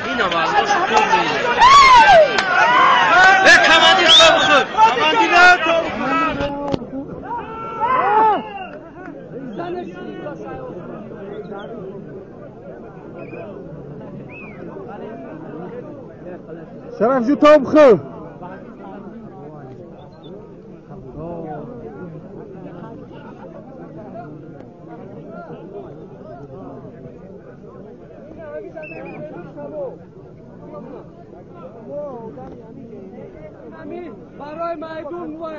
اینا برداشت کنید به کماندیر تا بخور کماندیر تا شرف جو تا بخور برای میدون وای